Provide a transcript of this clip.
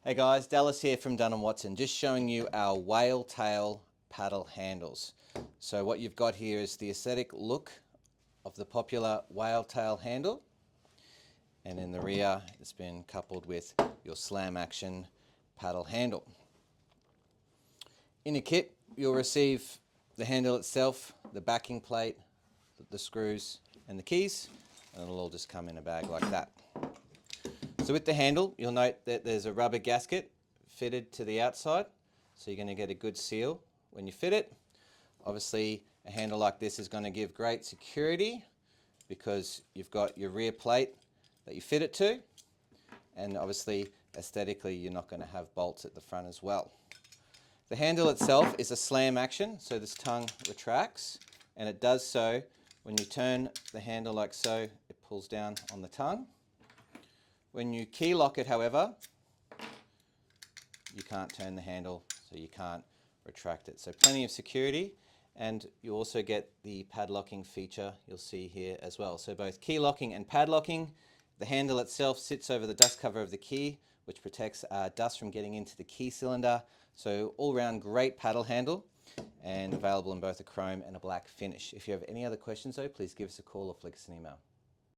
Hey guys, Dallas here from Dunn & Watson, just showing you our whale tail paddle handles. So what you've got here is the aesthetic look of the popular whale tail handle, and in the rear it's been coupled with your slam action paddle handle. In your kit you'll receive the handle itself, the backing plate, the screws and the keys, and it'll all just come in a bag like that. So with the handle, you'll note that there's a rubber gasket fitted to the outside, so you're going to get a good seal when you fit it. Obviously, a handle like this is going to give great security because you've got your rear plate that you fit it to, and obviously aesthetically you're not going to have bolts at the front as well. The handle itself is a slam action, so this tongue retracts, and it does so when you turn the handle like so, it pulls down on the tongue. When you key lock it, however, you can't turn the handle, so you can't retract it. So plenty of security, and you also get the padlocking feature you'll see here as well. So both key locking and padlocking. The handle itself sits over the dust cover of the key, which protects dust from getting into the key cylinder. So all round great paddle handle, and available in both a chrome and a black finish. If you have any other questions though, please give us a call or flick us an email.